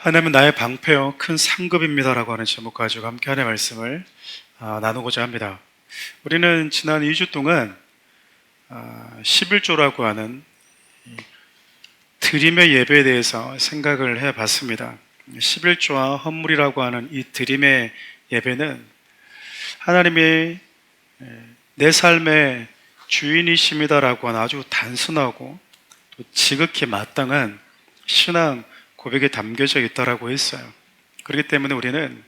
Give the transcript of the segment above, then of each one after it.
하나님은 나의 방패요 큰 상급입니다라고 하는 제목 가지고 함께 하나님의 말씀을 나누고자 합니다. 우리는 지난 2주 동안 11조라고 하는 드림의 예배에 대해서 생각을 해봤습니다. 11조와 헌물이라고 하는 이 드림의 예배는 하나님이 내 삶의 주인이십니다라고 하는 아주 단순하고 또 지극히 마땅한 신앙 고백에 담겨져 있다라고 했어요. 그렇기 때문에 우리는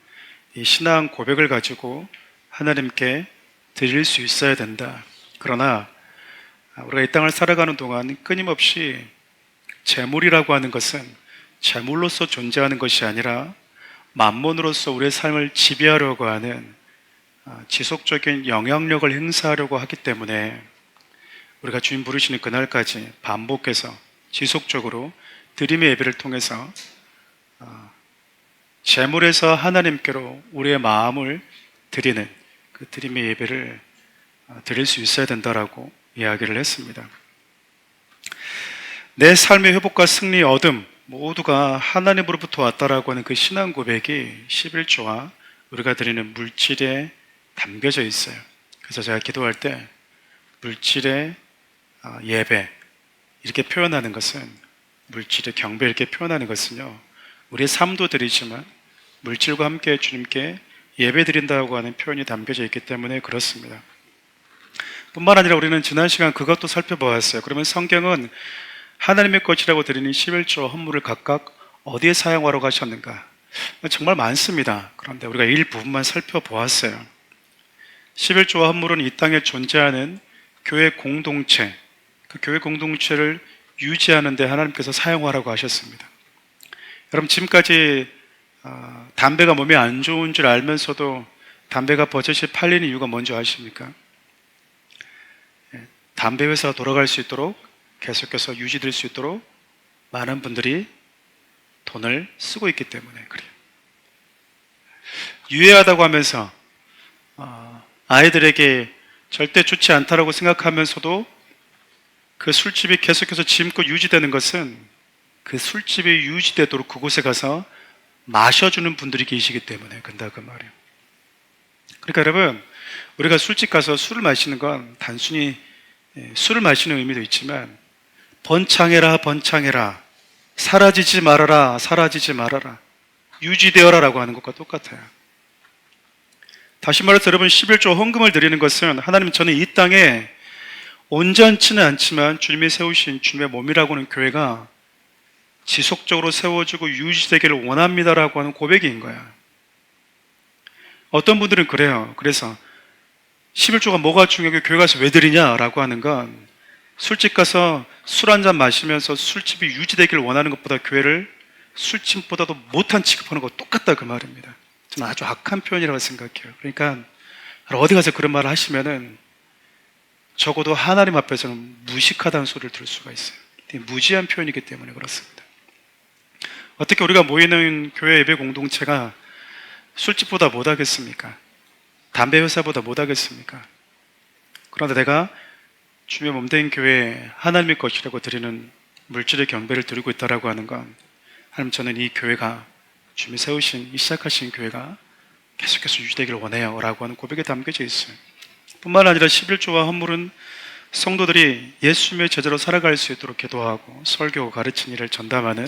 이 신앙 고백을 가지고 하나님께 드릴 수 있어야 된다. 그러나 우리가 이 땅을 살아가는 동안 끊임없이 재물이라고 하는 것은 재물로서 존재하는 것이 아니라 만몬으로서 우리의 삶을 지배하려고 하는 지속적인 영향력을 행사하려고 하기 때문에 우리가 주님 부르시는 그날까지 반복해서 지속적으로 드림의 예배를 통해서 재물에서 하나님께로 우리의 마음을 드리는 그 드림의 예배를 드릴 수 있어야 된다라고 이야기를 했습니다. 내 삶의 회복과 승리, 얻음 모두가 하나님으로부터 왔다라고 하는 그 신앙 고백이 11조와 우리가 드리는 물질에 담겨져 있어요. 그래서 제가 기도할 때 물질의 예배 이렇게 표현하는 것은, 물질의 경배 이렇게 표현하는 것은요, 우리의 삶도 드리지만 물질과 함께 주님께 예배 드린다고 하는 표현이 담겨져 있기 때문에 그렇습니다. 뿐만 아니라 우리는 지난 시간 그것도 살펴보았어요. 그러면 성경은 하나님의 것이라고 드리는 11조 헌물을 각각 어디에 사용하러 가셨는가? 정말 많습니다. 그런데 우리가 일부분만 살펴보았어요. 11조와 헌물은 이 땅에 존재하는 교회 공동체, 그 교회 공동체를 유지하는 데 하나님께서 사용하라고 하셨습니다. 여러분, 지금까지 담배가 몸에 안 좋은 줄 알면서도 담배가 버젓이 팔리는 이유가 뭔지 아십니까? 담배 회사가 돌아갈 수 있도록, 계속해서 유지될 수 있도록 많은 분들이 돈을 쓰고 있기 때문에 그래요. 유해하다고 하면서 아이들에게 절대 좋지 않다라고 생각하면서도 그 술집이 계속해서 지금껏 유지되는 것은 그 술집이 유지되도록 그곳에 가서 마셔주는 분들이 계시기 때문에 그런다 그 말이에요. 그러니까 여러분, 우리가 술집 가서 술을 마시는 건 단순히 술을 마시는 의미도 있지만 번창해라 번창해라, 사라지지 말아라 사라지지 말아라, 유지되어라 라고 하는 것과 똑같아요. 다시 말해서 여러분, 11조 헌금을 드리는 것은 하나님, 저는 이 땅에 온전치는 않지만 주님이 세우신 주님의 몸이라고 하는 교회가 지속적으로 세워지고 유지되기를 원합니다라고 하는 고백인 거야. 어떤 분들은 그래요. 그래서 11조가 뭐가 중요하게 교회 가서 왜 드리냐라고 하는 건, 술집 가서 술 한잔 마시면서 술집이 유지되기를 원하는 것보다 교회를 술집보다도 못한 취급하는 거 똑같다 그 말입니다. 저는 아주 악한 표현이라고 생각해요. 그러니까 어디 가서 그런 말을 하시면은 적어도 하나님 앞에서는 무식하다는 소리를 들을 수가 있어요. 무지한 표현이기 때문에 그렇습니다. 어떻게 우리가 모이는 교회 예배 공동체가 술집보다 못하겠습니까? 담배 회사보다 못하겠습니까? 그런데 내가 주님의 몸된 교회에 하나님의 것이라고 드리는 물질의 경배를 드리고 있다라고 하는 건, 하나님, 저는 이 교회가 주님이 세우신, 이 시작하신 교회가 계속해서 유지되기를 원해요 라고 하는 고백에 담겨져 있어요. 뿐만 아니라 11조와 헌물은 성도들이 예수님의 제자로 살아갈 수 있도록 기도하고 설교, 가르치는 일을 전담하는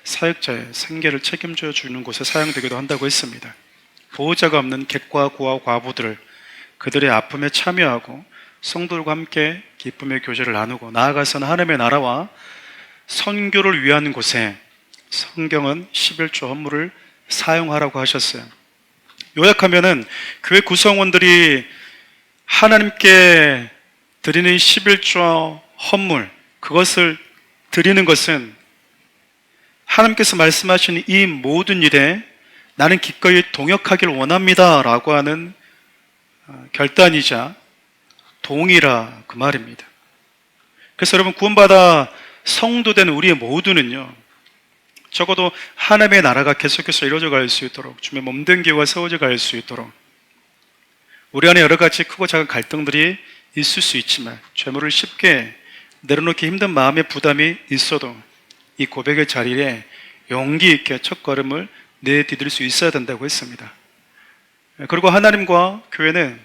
사역자의 생계를 책임져 주는 곳에 사용되기도 한다고 했습니다. 보호자가 없는 객과 고아, 과부들을 그들의 아픔에 참여하고 성도들과 함께 기쁨의 교제를 나누고 나아가서는 하나님의 나라와 선교를 위한 곳에 성경은 11조 헌물을 사용하라고 하셨어요. 요약하면은 교회 구성원들이 하나님께 드리는 11조 헌물, 그것을 드리는 것은 하나님께서 말씀하신 이 모든 일에 나는 기꺼이 동역하길 원합니다 라고 하는 결단이자 동의라 그 말입니다. 그래서 여러분, 구원받아 성도된 우리의 모두는요, 적어도 하나님의 나라가 계속해서 이루어져 갈 수 있도록, 주님의 몸된 교회가 세워져 갈 수 있도록, 우리 안에 여러 가지 크고 작은 갈등들이 있을 수 있지만 죄물을 쉽게 내려놓기 힘든 마음의 부담이 있어도 이 고백의 자리에 용기 있게 첫 걸음을 내디딜 수 있어야 된다고 했습니다. 그리고 하나님과 교회는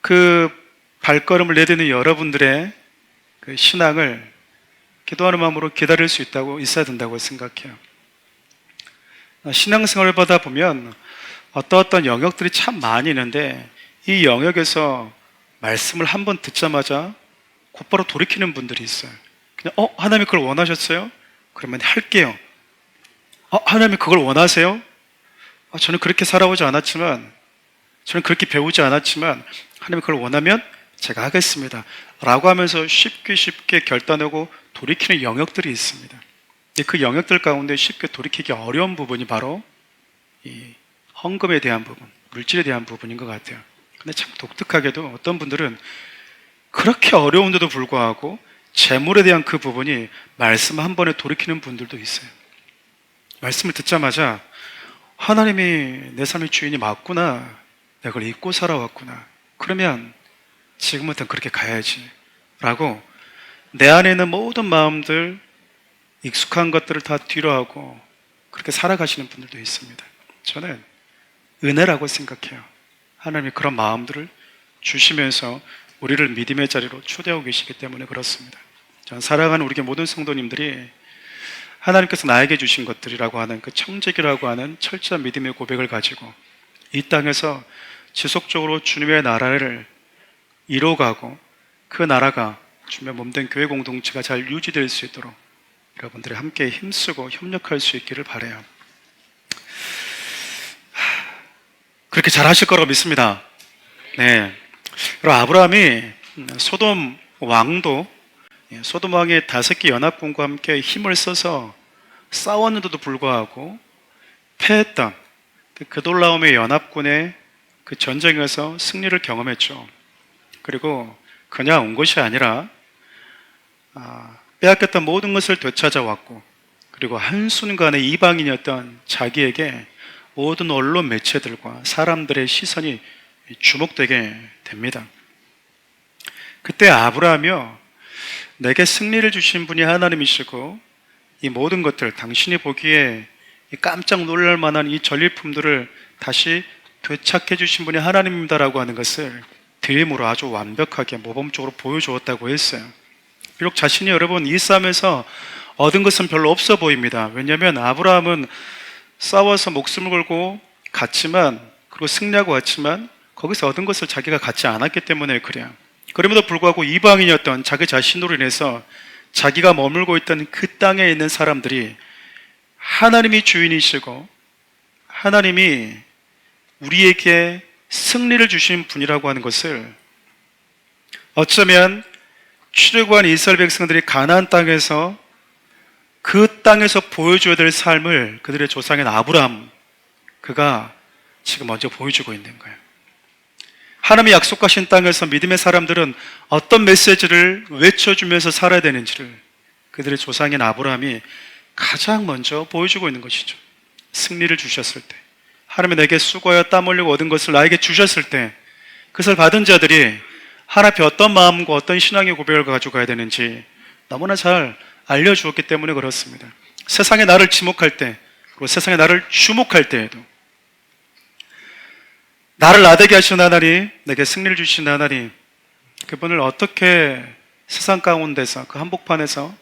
그 발걸음을 내딛는 여러분들의 그 신앙을 기도하는 마음으로 기다릴 수 있어야 된다고 생각해요. 신앙생활을 받아 보면 어떤 영역들이 참 많이 있는데 이 영역에서 말씀을 한번 듣자마자 곧바로 돌이키는 분들이 있어요. 그냥 하나님이 그걸 원하셨어요? 그러면 할게요. 하나님이 그걸 원하세요? 저는 그렇게 살아오지 않았지만, 저는 그렇게 배우지 않았지만 하나님이 그걸 원하면 제가 하겠습니다 라고 하면서 쉽게 결단하고 돌이키는 영역들이 있습니다. 그 영역들 가운데 쉽게 돌이키기 어려운 부분이 바로 이 헌금에 대한 부분, 물질에 대한 부분인 것 같아요. 근데 참 독특하게도 어떤 분들은 그렇게 어려운데도 불구하고 재물에 대한 그 부분이 말씀 한 번에 돌이키는 분들도 있어요. 말씀을 듣자마자 하나님이 내 삶의 주인이 맞구나, 내가 그걸 잊고 살아왔구나, 그러면 지금부터는 그렇게 가야지 라고 내 안에 있는 모든 마음들, 익숙한 것들을 다 뒤로 하고 그렇게 살아가시는 분들도 있습니다. 저는 은혜라고 생각해요. 하나님이 그런 마음들을 주시면서 우리를 믿음의 자리로 초대하고 계시기 때문에 그렇습니다. 저는 사랑하는 우리 모든 성도님들이 하나님께서 나에게 주신 것들이라고 하는 그 청지기라고 하는 철저한 믿음의 고백을 가지고 이 땅에서 지속적으로 주님의 나라를 이뤄가고 그 나라가 주님의 몸된 교회 공동체가 잘 유지될 수 있도록 여러분들이 함께 힘쓰고 협력할 수 있기를 바라요. 그렇게 잘 하실 거라고 믿습니다. 네. 그리고 아브라함이 소돔 왕의 5개 연합군과 함께 힘을 써서 싸웠는데도 불구하고 패했던 그 그돌라움의 연합군의 그 전쟁에서 승리를 경험했죠. 그리고 그냥 온 것이 아니라 빼앗겼던 모든 것을 되찾아왔고, 그리고 한순간에 이방인이었던 자기에게 모든 언론 매체들과 사람들의 시선이 주목되게 됩니다. 그때 아브라함이요, 내게 승리를 주신 분이 하나님이시고 이 모든 것들, 당신이 보기에 깜짝 놀랄 만한 이 전리품들을 다시 되찾게 주신 분이 하나님입니다라고 하는 것을 드림으로 아주 완벽하게 모범적으로 보여주었다고 했어요. 비록 자신이 여러분 이 싸움에서 얻은 것은 별로 없어 보입니다. 왜냐하면 아브라함은 싸워서 목숨을 걸고 갔지만, 그리고 승리하고 갔지만 거기서 얻은 것을 자기가 갖지 않았기 때문에 그래요. 그럼에도 불구하고 이방인이었던 자기 자신으로 인해서 자기가 머물고 있던 그 땅에 있는 사람들이 하나님이 주인이시고 하나님이 우리에게 승리를 주신 분이라고 하는 것을, 어쩌면 출애굽한 이스라엘 백성들이 가나안 땅에서 그 땅에서 보여줘야 될 삶을 그들의 조상인 아브라함, 그가 지금 먼저 보여주고 있는 거예요. 하나님이 약속하신 땅에서 믿음의 사람들은 어떤 메시지를 외쳐주면서 살아야 되는지를 그들의 조상인 아브라함이 가장 먼저 보여주고 있는 것이죠. 승리를 주셨을 때, 하나님이 내게 수고하여 땀 흘리고 얻은 것을 나에게 주셨을 때, 그것을 받은 자들이 하나님 앞에 어떤 마음과 어떤 신앙의 고백을 가지고 가야 되는지 너무나 잘 알려주었기 때문에 그렇습니다. 세상에 나를 지목할 때, 그리고 세상에 나를 주목할 때에도 나를 나대게 하시는 하나님, 내게 승리를 주시는 하나님, 그분을 어떻게 세상 가운데서 그 한복판에서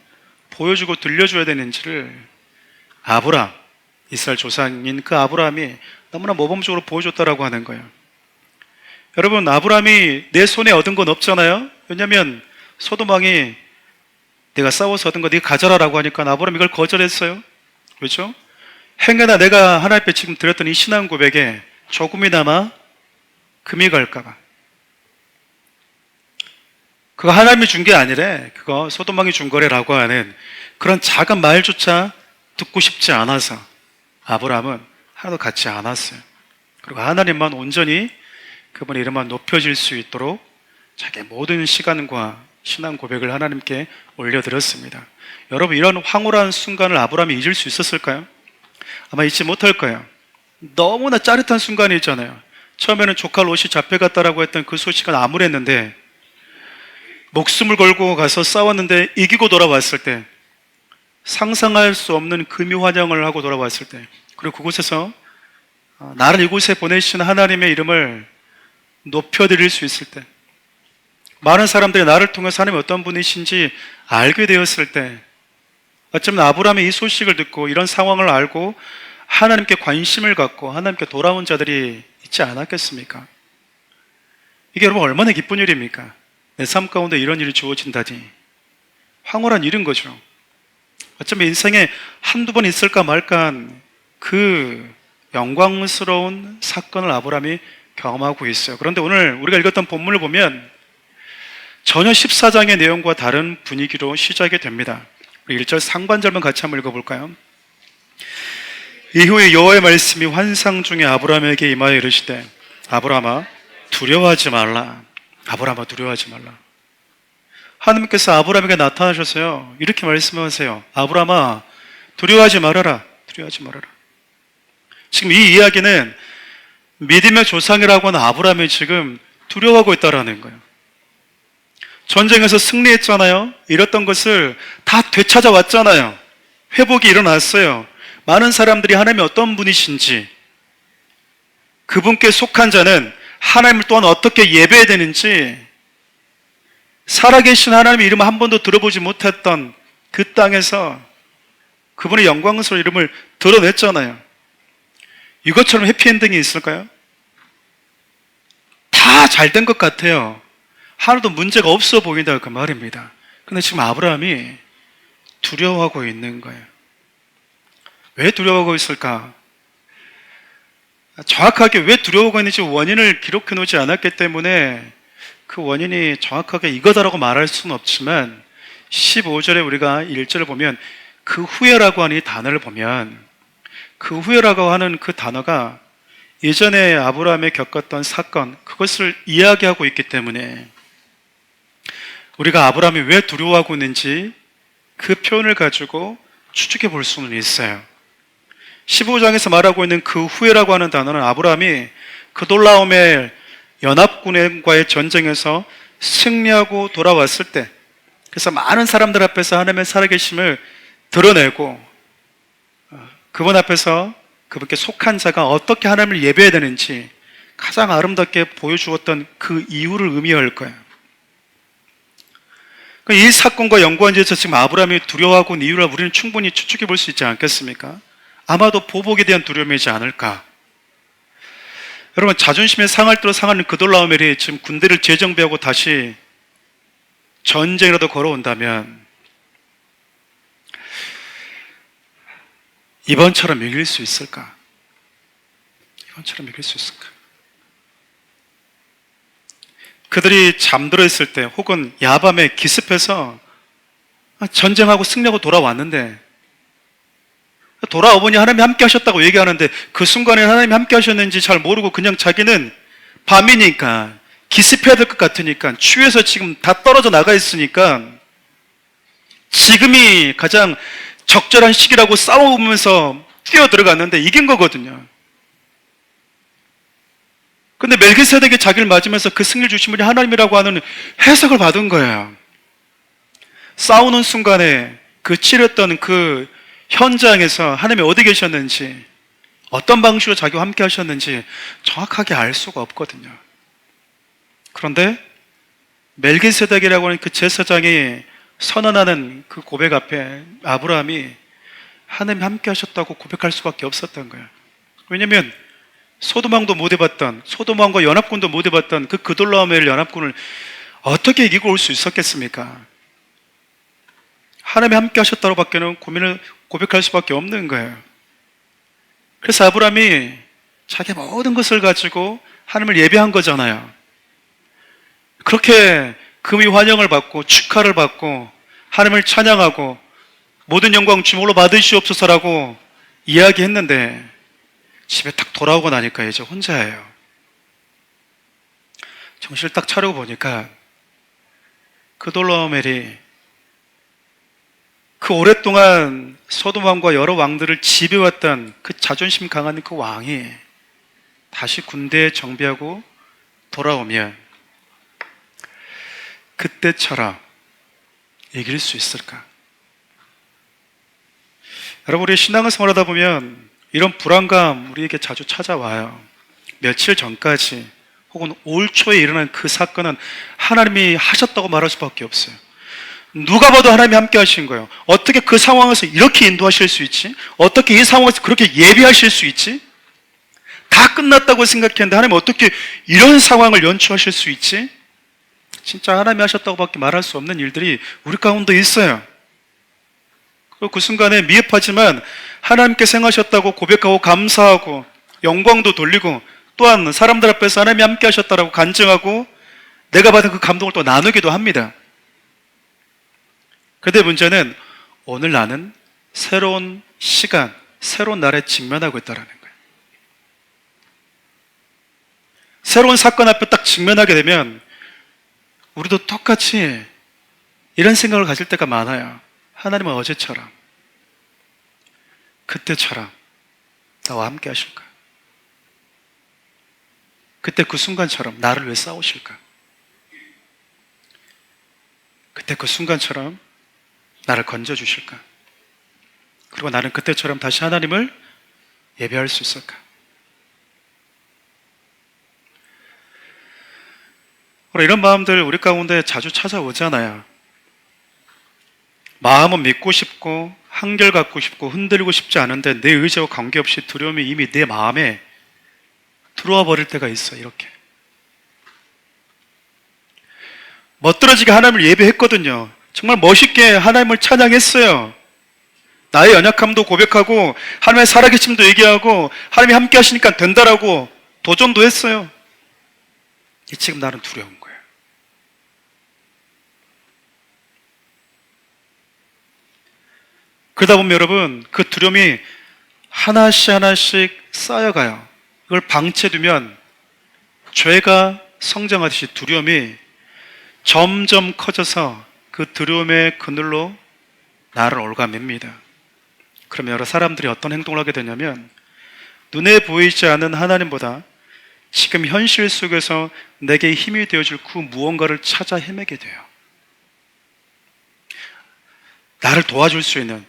보여주고 들려줘야 되는지를 아브라함, 이스라엘 조상인 그 아브라함이 너무나 모범적으로 보여줬다라고 하는 거예요. 여러분, 아브라함이 내 손에 얻은 건 없잖아요. 왜냐하면 소돔 왕이 내가 싸워서 얻은 거 네가 가져라라고 하니까 아브라함이 이걸 거절했어요. 그렇죠? 행여나 내가 하나님 앞에 지금 드렸던 이 신앙 고백에 조금이나마 금이 갈까봐, 그거 하나님이 준 게 아니래, 그거 소돔 왕이 준 거래라고 하는 그런 작은 말조차 듣고 싶지 않아서 아브라함은 하나도 갖지 않았어요. 그리고 하나님만 온전히 그분의 이름만 높여질 수 있도록 자기의 모든 시간과 신앙 고백을 하나님께 올려드렸습니다. 여러분, 이런 황홀한 순간을 아브라함이 잊을 수 있었을까요? 아마 잊지 못할 거예요. 너무나 짜릿한 순간이 있잖아요. 처음에는 조카 롯이 잡혀갔다라고 했던 그 소식은 암울했는데, 목숨을 걸고 가서 싸웠는데 이기고 돌아왔을 때 상상할 수 없는 금이 환영을 하고 돌아왔을 때, 그리고 그곳에서 나를 이곳에 보내신 하나님의 이름을 높여드릴 수 있을 때, 많은 사람들이 나를 통해서 하나님이 어떤 분이신지 알게 되었을 때, 어쩌면 아브라함의 이 소식을 듣고 이런 상황을 알고 하나님께 관심을 갖고 하나님께 돌아온 자들이 있지 않았겠습니까? 이게 여러분 얼마나 기쁜 일입니까? 내 삶 가운데 이런 일이 주어진다니 황홀한 일인 거죠. 어쩌면 인생에 한두 번 있을까 말까 한 그 영광스러운 사건을 아브라함이 경험하고 있어요. 그런데 오늘 우리가 읽었던 본문을 보면 전혀 14장의 내용과 다른 분위기로 시작이 됩니다. 우리 1절 상반절만 같이 한번 읽어볼까요? 이후에 여호와의 말씀이 환상 중에 아브라함에게 임하여 이르시되 아브라함아 두려워하지 말라. 아브라함아 두려워하지 말라. 하나님께서 아브라함에게 나타나셔서요 이렇게 말씀하세요. 아브라함아 두려워하지 말아라. 두려워하지 말아라. 지금 이 이야기는 믿음의 조상이라고 하는 아브라함이 지금 두려워하고 있다라는 거예요. 전쟁에서 승리했잖아요. 잃었던 것을 다 되찾아왔잖아요. 회복이 일어났어요. 많은 사람들이 하나님이 어떤 분이신지, 그분께 속한 자는 하나님을 또한 어떻게 예배해야 되는지, 살아계신 하나님의 이름을 한 번도 들어보지 못했던 그 땅에서 그분의 영광스러운 이름을 드러냈잖아요. 이것처럼 해피엔딩이 있을까요? 다 잘 된 것 같아요. 하나도 문제가 없어 보인다 그 말입니다. 근데 지금 아브라함이 두려워하고 있는 거예요. 왜 두려워하고 있을까? 정확하게 왜 두려워하고 있는지 원인을 기록해 놓지 않았기 때문에 그 원인이 정확하게 이거다라고 말할 수는 없지만 15절에 우리가 1절을 보면 그 후에라고 하는 이 단어를 보면 그 후에라고 하는 그 단어가 예전에 아브라함이 겪었던 사건, 그것을 이야기하고 있기 때문에 우리가 아브라함이 왜 두려워하고 있는지 그 표현을 가지고 추측해 볼 수는 있어요. 15장에서 말하고 있는 그 후에라고 하는 단어는 아브라함이 그돌라오멜 연합군과의 전쟁에서 승리하고 돌아왔을 때, 그래서 많은 사람들 앞에서 하나님의 살아계심을 드러내고 그분 앞에서 그분께 속한 자가 어떻게 하나님을 예배해야 되는지 가장 아름답게 보여주었던 그 이유를 의미할 거예요. 이 사건과 연관지어서 지금 아브라함이 두려워하고 있는 이유를 우리는 충분히 추측해 볼 수 있지 않겠습니까? 아마도 보복에 대한 두려움이지 않을까. 여러분, 자존심에 상할 대로 상하는 그돌라오멜이 지금 군대를 재정비하고 다시 전쟁이라도 걸어온다면 이번처럼 이길 수 있을까? 이번처럼 이길 수 있을까? 그들이 잠들어 있을 때 혹은 야밤에 기습해서 전쟁하고 승리하고 돌아왔는데 돌아오보니 하나님이 함께 하셨다고 얘기하는데 그 순간에 하나님이 함께 하셨는지 잘 모르고 그냥 자기는 밤이니까 기습해야 될 것 같으니까 추위에서 지금 다 떨어져 나가 있으니까 지금이 가장 적절한 시기라고 싸우면서 뛰어 들어갔는데 이긴 거거든요. 근데 멜기세덱이 자기를 맞으면서 그 승리를 주신 분이 하나님이라고 하는 해석을 받은 거예요. 싸우는 순간에 그 치렀던 그 현장에서 하나님이 어디 계셨는지, 어떤 방식으로 자기와 함께 하셨는지 정확하게 알 수가 없거든요. 그런데 멜기세덱이라고 하는 그 제사장이 선언하는 그 고백 앞에 아브라함이 하나님이 함께 하셨다고 고백할 수밖에 없었던 거예요. 왜냐하면 소돔왕도 못 해봤던, 소돔왕과 연합군도 못 해봤던 그 그돌라오멜 연합군을 어떻게 이기고 올 수 있었겠습니까? 하나님이 함께 하셨다고 밖에는 고백할 수밖에 없는 거예요. 그래서 아브라함이 자기 모든 것을 가지고 하나님을 예배한 거잖아요. 그렇게 금이 환영을 받고 축하를 받고 하나님을 찬양하고 모든 영광 주물로 받으시옵소서라고 이야기했는데 집에 딱 돌아오고 나니까 이제 혼자예요. 정신을 딱 차리고 보니까 그돌라오멜이 그 오랫동안 소돔왕과 여러 왕들을 지배해왔던 그 자존심 강한 그 왕이 다시 군대에 정비하고 돌아오면 그때처럼 이길 수 있을까? 여러분, 우리 신앙생활 하다 보면 이런 불안감 우리에게 자주 찾아와요. 며칠 전까지 혹은 올 초에 일어난 그 사건은 하나님이 하셨다고 말할 수밖에 없어요. 누가 봐도 하나님이 함께 하신 거예요. 어떻게 그 상황에서 이렇게 인도하실 수 있지? 어떻게 이 상황에서 그렇게 예비하실 수 있지? 다 끝났다고 생각했는데 하나님 어떻게 이런 상황을 연출하실 수 있지? 진짜 하나님이 하셨다고 밖에 말할 수 없는 일들이 우리 가운데 있어요. 그 순간에 미흡하지만 하나님께 생하셨다고 고백하고 감사하고 영광도 돌리고 또한 사람들 앞에서 하나님이 함께 하셨다고 간증하고 내가 받은 그 감동을 또 나누기도 합니다. 그런데 문제는 오늘 나는 새로운 시간, 새로운 날에 직면하고 있다는 거예요. 새로운 사건 앞에 딱 직면하게 되면 우리도 똑같이 이런 생각을 가질 때가 많아요. 하나님은 어제처럼, 그때처럼 나와 함께 하실까? 그때 그 순간처럼 나를 왜 싸우실까? 그때 그 순간처럼 나를 건져주실까? 그리고 나는 그때처럼 다시 하나님을 예배할 수 있을까? 이런 마음들 우리 가운데 자주 찾아오잖아요. 마음은 믿고 싶고 한결 갖고 싶고 흔들리고 싶지 않은데 내 의지와 관계없이 두려움이 이미 내 마음에 들어와 버릴 때가 있어요. 이렇게 멋들어지게 하나님을 예배했거든요. 정말 멋있게 하나님을 찬양했어요. 나의 연약함도 고백하고 하나님의 살아계심도 얘기하고 하나님이 함께 하시니까 된다라고 도전도 했어요. 지금 나는 두려운 거예요. 그러다 보면 여러분 그 두려움이 하나씩 하나씩 쌓여가요. 이걸 방치해두면 죄가 성장하듯이 두려움이 점점 커져서 그 두려움의 그늘로 나를 올가맵니다. 그러면 여러 사람들이 어떤 행동을 하게 되냐면 눈에 보이지 않는 하나님보다 지금 현실 속에서 내게 힘이 되어줄 그 무언가를 찾아 헤매게 돼요. 나를 도와줄 수 있는,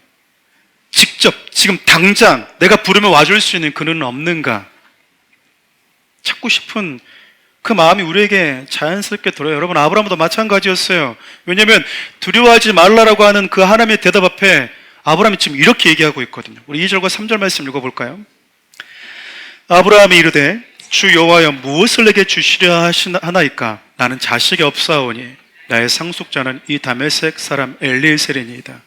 직접 지금 당장 내가 부르면 와줄 수 있는 그는 없는가 찾고 싶은 그 마음이 우리에게 자연스럽게 들어요. 여러분, 아브라함도 마찬가지였어요. 왜냐하면 두려워하지 말라라고 하는 그 하나님의 대답 앞에 아브라함이 지금 이렇게 얘기하고 있거든요. 우리 2절과 3절 말씀 읽어볼까요? 아브라함이 이르되 주 여호와여 무엇을 내게 주시려 하나이까? 나는 자식이 없사오니 나의 상속자는 이 다메섹 사람 엘리에셀이니이다.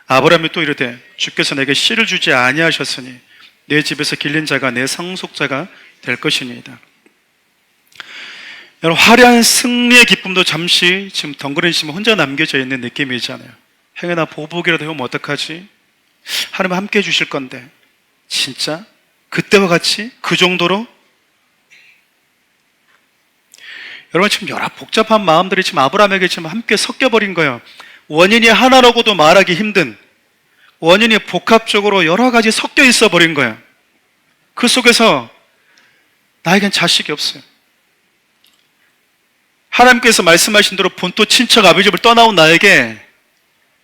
아브라함이 또 이르되 주께서 내게 씨를 주지 아니하셨으니 내 집에서 길린 자가 내 상속자가 될 것이니이다. 여러분, 화려한 승리의 기쁨도 잠시 지금 덩그러니시면 혼자 남겨져 있는 느낌이잖아요. 행여나 보복이라도 해오면 어떡하지? 하나님 함께 해주실 건데 진짜? 그때와 같이? 그 정도로? 여러분, 지금 여러 복잡한 마음들이 지금 아브라함에게 지금 함께 섞여버린 거예요. 원인이 하나라고도 말하기 힘든, 원인이 복합적으로 여러 가지 섞여 있어 버린 거예요. 그 속에서 나에겐 자식이 없어요. 하나님께서 말씀하신 대로 본토 친척 아비집을 떠나온 나에게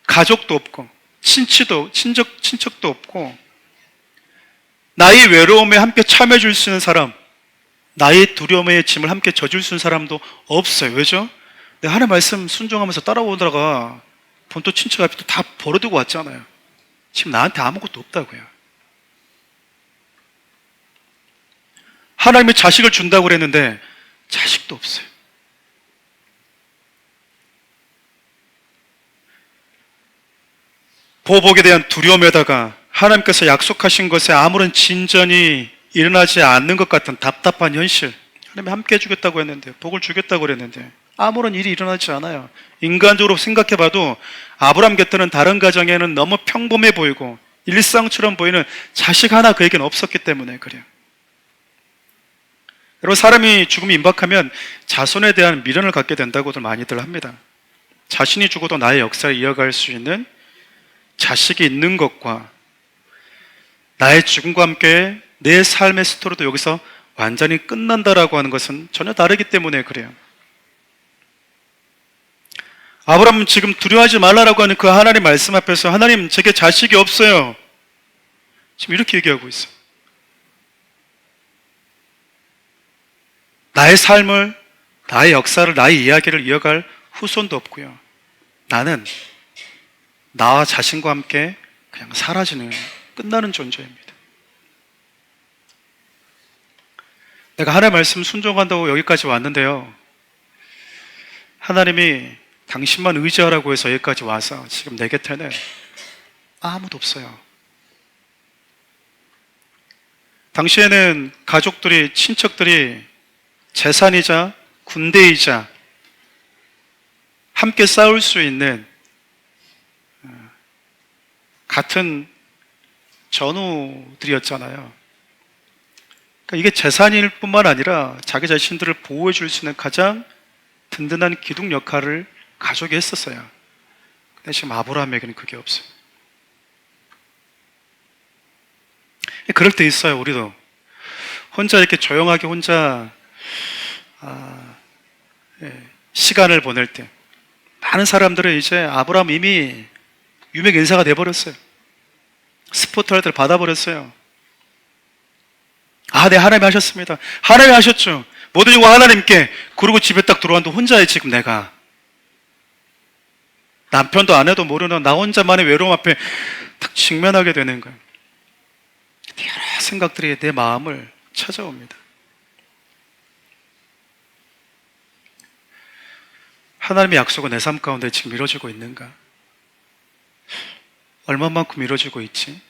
가족도 없고 친척도 없고 나의 외로움에 함께 참여해 줄 수 있는 사람, 나의 두려움의 짐을 함께 져줄 수 있는 사람도 없어요. 왜죠? 내가 하나님 말씀 순종하면서 따라오다가 본토 친척 아비도 다 버려두고 왔잖아요. 지금 나한테 아무것도 없다고요. 하나님이 자식을 준다고 그랬는데 자식도 없어요. 보복에 대한 두려움에다가 하나님께서 약속하신 것에 아무런 진전이 일어나지 않는 것 같은 답답한 현실. 하나님이 함께 해주겠다고 했는데, 복을 주겠다고 그랬는데 아무런 일이 일어나지 않아요. 인간적으로 생각해봐도 아브라함 곁에는 다른 가정에는 너무 평범해 보이고 일상처럼 보이는 자식 하나 그에게는 없었기 때문에 그래요. 여러분, 사람이 죽음이 임박하면 자손에 대한 미련을 갖게 된다고들 많이들 합니다. 자신이 죽어도 나의 역사를 이어갈 수 있는 자식이 있는 것과 나의 죽음과 함께 내 삶의 스토리도 여기서 완전히 끝난다라고 하는 것은 전혀 다르기 때문에 그래요. 아브라함은 지금 두려워하지 말라라고 하는 그 하나님 말씀 앞에서 하나님, 제게 자식이 없어요. 지금 이렇게 얘기하고 있어요. 나의 삶을, 나의 역사를, 나의 이야기를 이어갈 후손도 없고요. 나는 나와 자신과 함께 그냥 사라지는, 끝나는 존재입니다. 내가 하나님의 말씀 순종한다고 여기까지 왔는데요. 하나님이 당신만 의지하라고 해서 여기까지 와서 지금 내 곁에는 아무도 없어요. 당시에는 가족들이, 친척들이 재산이자 군대이자 함께 싸울 수 있는 같은 전우들이었잖아요. 그러니까 이게 재산일 뿐만 아니라 자기 자신들을 보호해 줄 수 있는 가장 든든한 기둥 역할을 가족이 했었어요. 근데 지금 아브라함에게는 그게 없어요. 그럴 때 있어요. 우리도 혼자 이렇게 조용하게 혼자 시간을 보낼 때 많은 사람들은 이제 아브라함 이미 유명 인사가 돼버렸어요. 스포트라이트를 받아버렸어요. 네, 하나님이 하셨습니다. 하나님이 하셨죠. 모든 영광 하나님께. 그러고 집에 딱 들어왔는데 혼자에 지금 내가 남편도 아내도 모르는 나 혼자만의 외로움 앞에 딱 직면하게 되는 거예요. 여러 생각들이 내 마음을 찾아옵니다. 하나님의 약속은 내 삶 가운데 지금 이루어지고 있는가? 얼마만큼 이루어지고 있지?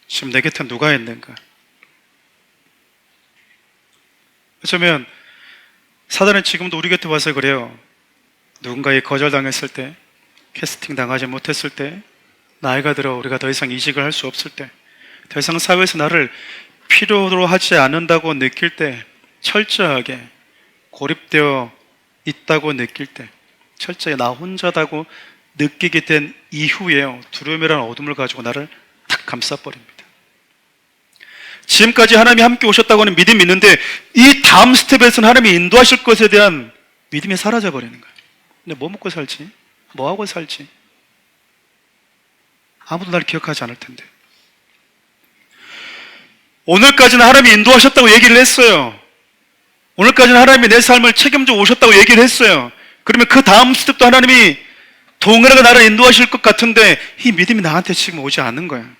지금 내 곁에 누가 있는가? 어쩌면 사단은 지금도 우리 곁에 와서 그래요. 누군가에 거절당했을 때, 캐스팅 당하지 못했을 때, 나이가 들어 우리가 더 이상 이직을 할 수 없을 때, 더 이상 사회에서 나를 필요로 하지 않는다고 느낄 때, 철저하게 고립되어 있다고 느낄 때, 철저히 나 혼자다고 느끼게 된 이후에요, 두려움이라는 어둠을 가지고 나를 탁 감싸버립니다. 지금까지 하나님이 함께 오셨다고 하는 믿음이 있는데 이 다음 스텝에서는 하나님이 인도하실 것에 대한 믿음이 사라져버리는 거예요. 근데 뭐 먹고 살지? 뭐 하고 살지? 아무도 나를 기억하지 않을 텐데. 오늘까지는 하나님이 인도하셨다고 얘기를 했어요. 오늘까지는 하나님이 내 삶을 책임져 오셨다고 얘기를 했어요. 그러면 그 다음 스텝도 하나님이 동일하게 나를 인도하실 것 같은데 이 믿음이 나한테 지금 오지 않는 거예요.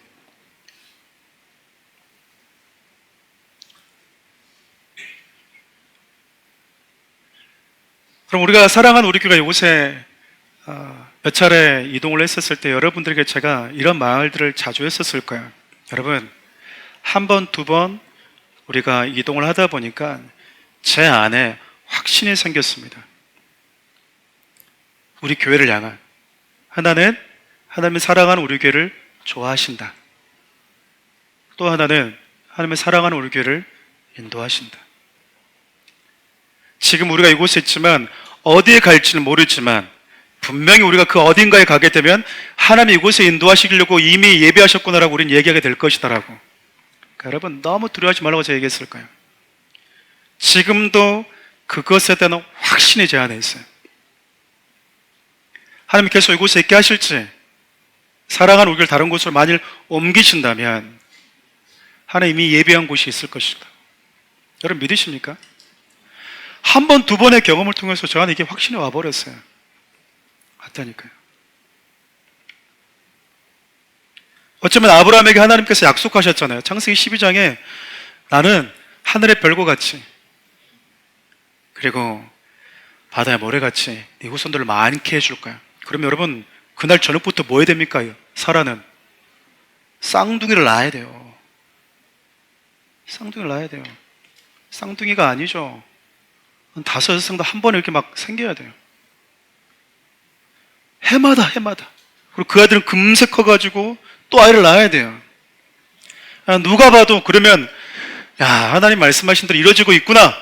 그럼 우리가 사랑하는 우리 교회가 요새 몇 차례 이동을 했었을 때 여러분들에게 제가 이런 말들을 자주 했었을 거예요. 여러분, 한 번, 두 번 우리가 이동을 하다 보니까 제 안에 확신이 생겼습니다. 우리 교회를 향한. 하나는 하나님이 사랑하는 우리 교회를 좋아하신다. 또 하나는 하나님이 사랑하는 우리 교회를 인도하신다. 지금 우리가 이곳에 있지만 어디에 갈지는 모르지만 분명히 우리가 그 어딘가에 가게 되면 하나님이 이곳에 인도하시려고 이미 예배하셨구나라고 우리는 얘기하게 될 것이다라고. 그러니까 여러분, 너무 두려워하지 말라고 제가 얘기했을까요? 지금도 그것에 대한 확신이 제 안에 있어요. 하나님께서 이곳에 있게 하실지, 사랑하는 우리를 다른 곳으로 만일 옮기신다면 하나님 이미 예배한 곳이 있을 것이다. 여러분 믿으십니까? 한 번, 두 번의 경험을 통해서 저 안에 이게 확신이 와버렸어요. 왔다니까요. 어쩌면 아브라함에게 하나님께서 약속하셨잖아요. 창세기 12장에 나는 하늘의 별과 같이 그리고 바다의 모래같이 네 후손들을 많게 해줄 거야. 그러면 여러분 그날 저녁부터 뭐 해야 됩니까? 사라는 쌍둥이를 낳아야 돼요. 쌍둥이를 낳아야 돼요. 쌍둥이가 아니죠. 한 5, 6쌍도 한 번에 이렇게 막 생겨야 돼요. 해마다. 그리고 그 아들은 금세 커가지고 또 아이를 낳아야 돼요. 누가 봐도 그러면 하나님 말씀하신 대로 이루어지고 있구나.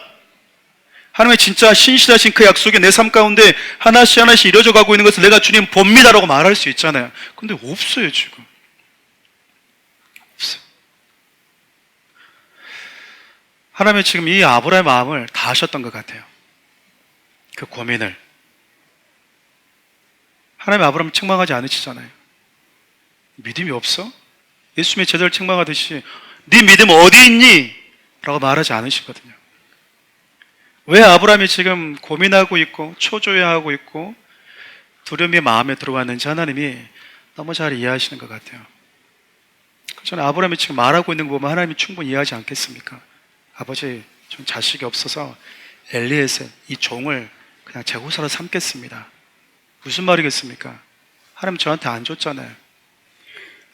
하나님의 진짜 신실하신 그 약속이 내 삶 가운데 하나씩 하나씩 이루어져 가고 있는 것을 내가 주님 봅니다라고 말할 수 있잖아요. 근데 없어요 지금. 없어요. 하나님이 지금 이 아브라함의 마음을 다 하셨던 것 같아요. 그 고민을. 하나님 아브라함을 책망하지 않으시잖아요. 믿음이 없어? 예수님의 제자를 책망하듯이 네 믿음 어디 있니? 라고 말하지 않으시거든요. 왜 아브라함이 지금 고민하고 있고 초조해하고 있고 두려움이 마음에 들어왔는지 하나님이 너무 잘 이해하시는 것 같아요. 저는 아브라함이 지금 말하고 있는 거 보면 하나님이 충분히 이해하지 않겠습니까? 아버지, 전 자식이 없어서 엘리에셀, 이 종을 그냥 제 후사로 삼겠습니다. 무슨 말이겠습니까? 하나님 저한테 안 줬잖아요.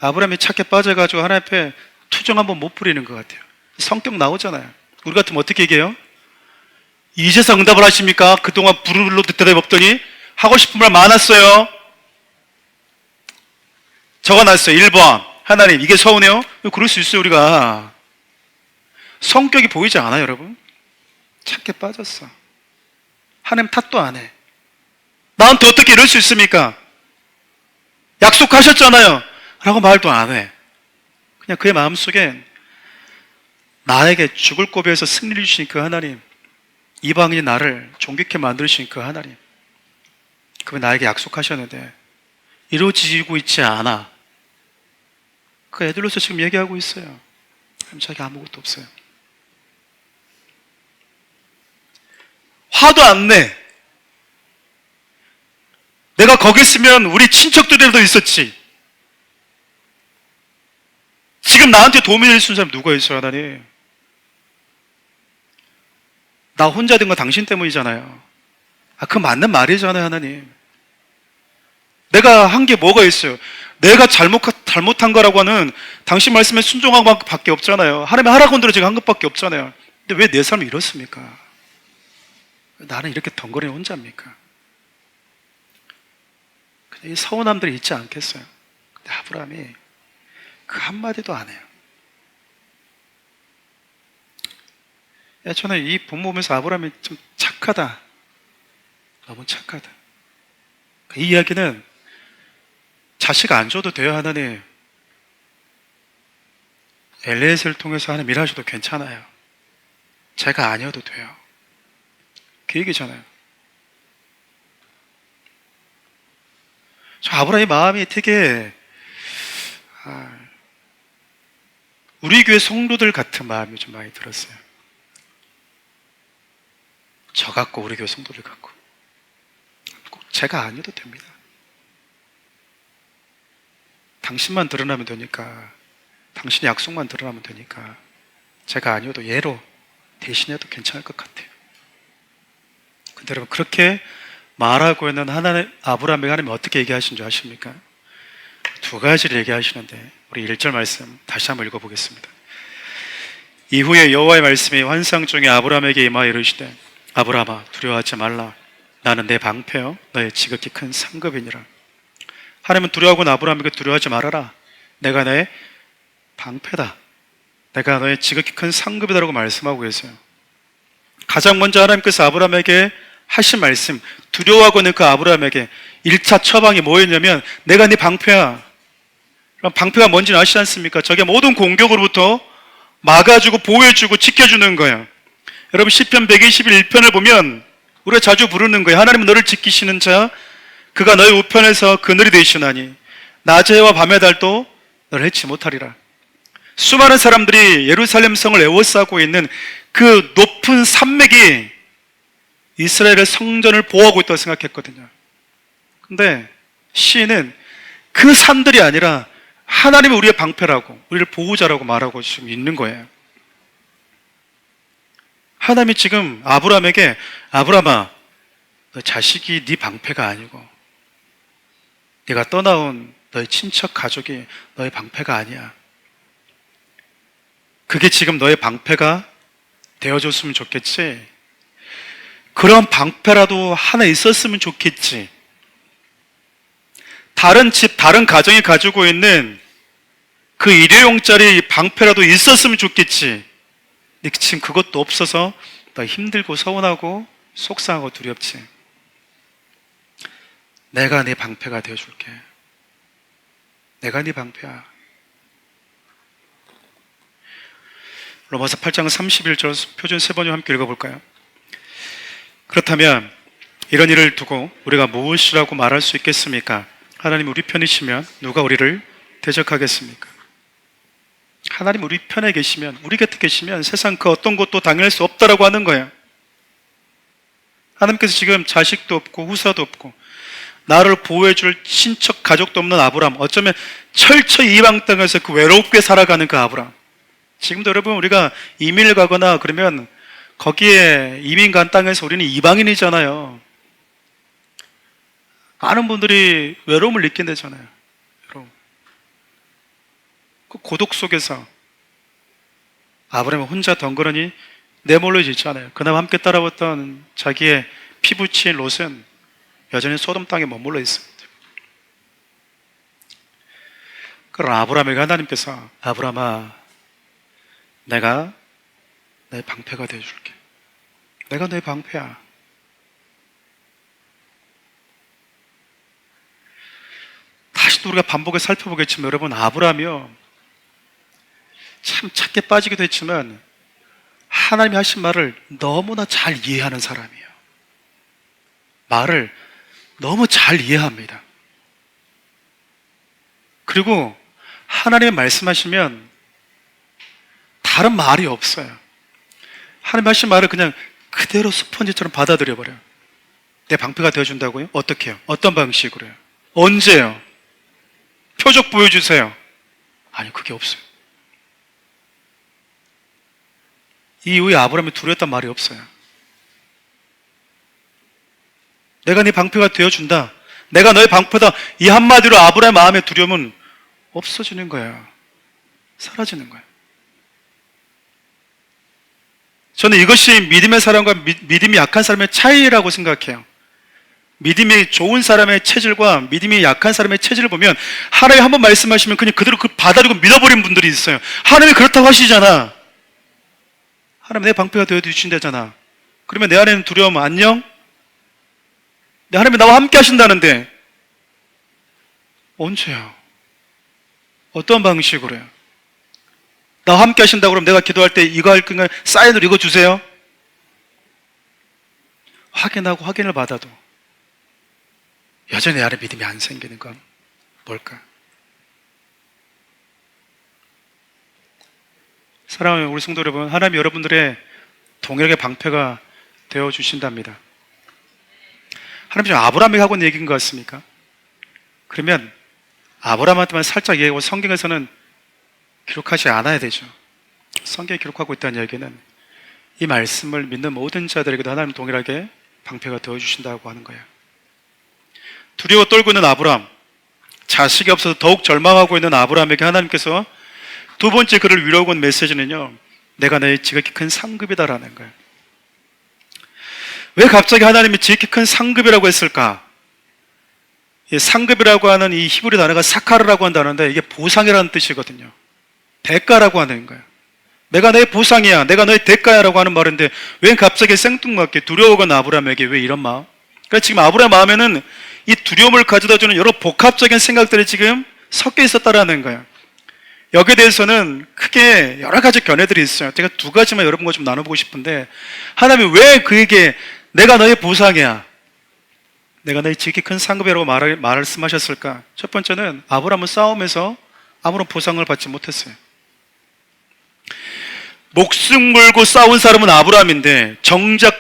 아브라함이 착해 빠져가지고 하나님 앞에 투정 한번 못 부리는 것 같아요. 성격 나오잖아요. 우리 같으면 어떻게 얘기해요? 이제서 응답을 하십니까? 그동안 부르르 대답이 없더니 하고 싶은 말 많았어요. 적어놨어요. 1번 하나님 이게 서운해요? 그럴 수 있어요. 우리가 성격이 보이지 않아요, 여러분? 착해 빠졌어. 하나님 탓도 안 해. 나한테 어떻게 이럴 수 있습니까? 약속하셨잖아요 라고 말도 안 해. 그냥 그의 마음속에 나에게 죽을 고비에서 승리를 주신 그 하나님, 이방인이 나를 존귀케 만드신 그 하나님, 그분 나에게 약속하셨는데 이루어지고 있지 않아. 그 애들로서 지금 얘기하고 있어요. 자기 아무것도 없어요. 화도 안 내. 내가 거기 있으면 우리 친척들도 있었지. 지금 나한테 도움이 될 수 있는 사람 누가 있어요, 하나님? 나 혼자 된 거 당신 때문이잖아요. 그 맞는 말이잖아요, 하나님. 내가 한 게 뭐가 있어요? 내가 잘못한 거라고 하는 당신 말씀에 순종한 것밖에 없잖아요. 하나님의 하라고 한 대로 제가 한 것밖에 없잖아요. 근데 왜 내 삶이 이렇습니까? 왜 나는 이렇게 덩그러니 혼자입니까? 이 서운함들이 있지 않겠어요? 근데 아브라함이 그 한마디도 안 해요. 저는 이 본문 보면서 아브라함이 좀 착하다. 너무 착하다. 이 이야기는 자식 안 줘도 돼요, 하나님. 엘리에셀을 통해서 하나님 일하셔도 괜찮아요. 제가 아니어도 돼요. 그 얘기잖아요. 저 아브라함의 마음이 되게 우리 교회 성도들 같은 마음이 좀 많이 들었어요. 저 같고 우리 교회 성도들 같고 꼭 제가 아니어도 됩니다. 당신만 드러나면 되니까, 당신의 약속만 드러나면 되니까 제가 아니어도 얘로 대신해도 괜찮을 것 같아요. 근데 여러분 그렇게 말하고 있는 하나님, 아브라함에게 하나님이 어떻게 얘기하신 줄 아십니까? 두 가지를 얘기하시는데 우리 1절 말씀 다시 한번 읽어보겠습니다. 이후에 여호와의 말씀이 환상 중에 아브라함에게 임하여 이르시되 아브라함아 두려워하지 말라. 나는 내 방패요 너의 지극히 큰 상급이니라. 하나님은 두려워하고는 아브라함에게 두려워하지 말아라. 내가 너의 방패다. 내가 너의 지극히 큰 상급이다라고 말씀하고 계세요. 가장 먼저 하나님께서 아브라함에게 하신 말씀, 두려워하고 있는 그 아브라함에게 1차 처방이 뭐였냐면 내가 네 방패야. 그럼 방패가 뭔지는 아시지 않습니까? 저게 모든 공격으로부터 막아주고 보호해주고 지켜주는 거예요. 여러분 시편 121편을 보면 우리가 자주 부르는 거예요. 하나님은 너를 지키시는 자, 그가 너의 우편에서 그늘이 되시나니 낮의 해와 밤의 달도 너를 해치 못하리라. 수많은 사람들이 예루살렘 성을 에워싸고 있는 그 높은 산맥이 이스라엘의 성전을 보호하고 있다고 생각했거든요. 근데 시인은 그 산들이 아니라 하나님이 우리의 방패라고, 우리를 보호자라고 말하고 지금 있는 거예요. 하나님이 지금 아브라함에게 아브라함아, 너 자식이 네 방패가 아니고 네가 떠나온 너의 친척 가족이 너의 방패가 아니야. 그게 지금 너의 방패가 되어줬으면 좋겠지. 그런 방패라도 하나 있었으면 좋겠지. 다른 집, 다른 가정이 가지고 있는 그 일회용짜리 방패라도 있었으면 좋겠지. 근데 지금 그것도 없어서 너 힘들고 서운하고 속상하고 두렵지. 내가 네 방패가 되어줄게. 내가 네 방패야. 로마서 8장 31절 표준 세 번역 함께 읽어볼까요? 그렇다면 이런 일을 두고 우리가 무엇이라고 말할 수 있겠습니까? 하나님 우리 편이시면 누가 우리를 대적하겠습니까? 하나님 우리 편에 계시면, 우리 곁에 계시면 세상 그 어떤 것도 당할 수 없다라고 하는 거예요. 하나님께서 지금 자식도 없고 후사도 없고 나를 보호해줄 친척 가족도 없는 아브람, 어쩌면 철저히 이방 땅에서 그 외롭게 살아가는 그 아브람. 지금도 여러분 우리가 이민을 가거나 그러면 거기에 이민 간 땅에서 우리는 이방인이잖아요. 많은 분들이 외로움을 느낀다잖아요. 외로움. 그 고독 속에서 아브라함은 혼자 덩그러니 내몰려 있잖아요. 그나마 함께 따라왔던 자기의 피부치인 롯은 여전히 소돔 땅에 머물러 있습니다. 그러나 아브라함에게 하나님께서 아브라함아, 내가 내 방패가 되어줄게. 내가 내 방패야. 다시 또 우리가 반복해서 살펴보겠지만 여러분, 아브라함이요 참 착해 빠지기도 했지만 하나님이 하신 말을 너무나 잘 이해하는 사람이에요. 말을 너무 잘 이해합니다. 그리고 하나님이 말씀하시면 다른 말이 없어요. 하나님 하신 말을 그냥 그대로 스펀지처럼 받아들여 버려요. 내 방패가 되어준다고요? 어떻게 해요? 어떤 방식으로요? 언제요? 표적 보여주세요. 아니, 그게 없어요. 이 이후에 아브라함이 두려웠단 말이 없어요. 내가 네 방패가 되어준다. 내가 너의 방패다. 이 한마디로 아브라함의 마음의 두려움은 없어지는 거예요. 사라지는 거예요. 저는 이것이 믿음의 사람과 믿음이 약한 사람의 차이라고 생각해요. 믿음이 좋은 사람의 체질과 믿음이 약한 사람의 체질을 보면 하나님이 한번 말씀하시면 그냥 그대로 그 받아들이고 믿어버린 분들이 있어요. 하나님이 그렇다고 하시잖아. 하나님 내 방패가 되어주신다잖아. 그러면 내 안에는 두려움 안녕? 하나님이 나와 함께 하신다는데 언제요? 어떤 방식으로요? 나와 함께 하신다고 그러면 내가 기도할 때 이거 할 건가요? 사인으로 이거 주세요. 확인하고 확인을 받아도 여전히 내 안에 믿음이 안 생기는 건 뭘까? 사랑하는 우리 성도 여러분, 하나님이 여러분들의 동역의 방패가 되어주신답니다. 하나님 지금 아브라함에게 하고 있는 얘기인 것 같습니까? 그러면 아브라함한테만 살짝 얘기하고 성경에서는 기록하지 않아야 되죠. 성경에 기록하고 있다는 얘기는 이 말씀을 믿는 모든 자들에게도 하나님 동일하게 방패가 되어주신다고 하는 거예요. 두려워 떨고 있는 아브라함, 자식이 없어서 더욱 절망하고 있는 아브라함에게 하나님께서 두 번째 그를 위로하고 온 메시지는요, 내가 너의 지극히 큰 상급이다라는 거예요. 왜 갑자기 하나님이 지극히 큰 상급이라고 했을까? 이 상급이라고 하는 이 히브리 단어가 사카르라고 하는 단어인데 이게 보상이라는 뜻이거든요. 대가라고 하는 거예요. 내가 너의 보상이야, 내가 너의 대가야 라고 하는 말인데 왜 갑자기 생뚱맞게 두려워하는 아브라함에게 왜 이런 마음? 그러니까 지금 아브라함 마음에는 이 두려움을 가져다주는 여러 복합적인 생각들이 지금 섞여 있었다라는 거예요. 여기에 대해서는 크게 여러 가지 견해들이 있어요. 제가 두 가지만 여러분과 좀 나눠보고 싶은데, 하나님이 왜 그에게 내가 너의 보상이야, 내가 너의 지극히 큰 상급이라고 말씀하셨을까? 첫 번째는 아브라함은 싸움에서 아무런 보상을 받지 못했어요. 목숨 걸고 싸운 사람은 아브라함인데 정작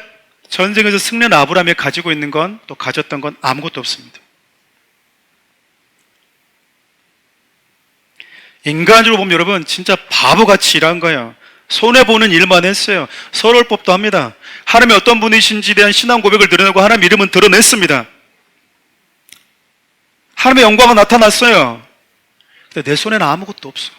전쟁에서 승리한 아브라함이 가지고 있는 건, 또 가졌던 건 아무것도 없습니다. 인간적으로 보면 여러분 진짜 바보같이 일한 거예요. 손해보는 일만 했어요. 서러울 법도 합니다. 하나님이 어떤 분이신지에 대한 신앙 고백을 드러내고 하나님 이름은 드러냈습니다. 하나님의 영광은 나타났어요. 근데 내 손에는 아무것도 없어.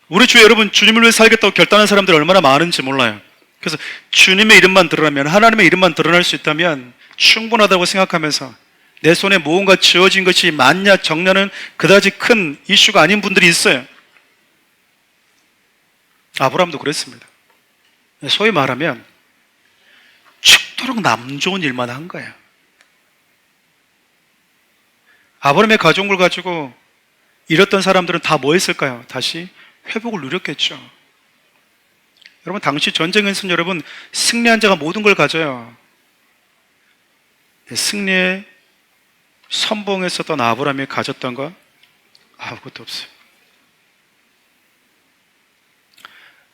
우리 주에 여러분 주님을 위해 살겠다고 결단한 사람들이 얼마나 많은지 몰라요. 그래서 주님의 이름만 드러나면, 하나님의 이름만 드러날 수 있다면 충분하다고 생각하면서 내 손에 무언가 쥐어진 것이 많냐 적냐는 그다지 큰 이슈가 아닌 분들이 있어요. 아브라함도 그랬습니다. 소위 말하면 죽도록 남 좋은 일만 한 거예요. 아브라함의 가족을 가지고 잃었던 사람들은 다 뭐 했을까요? 다시 회복을 누렸겠죠. 여러분, 당시 전쟁에서는 여러분 승리한 자가 모든 걸 가져요. 승리의 선봉했었던 아브라함이 가졌던 거 아무것도 없어요.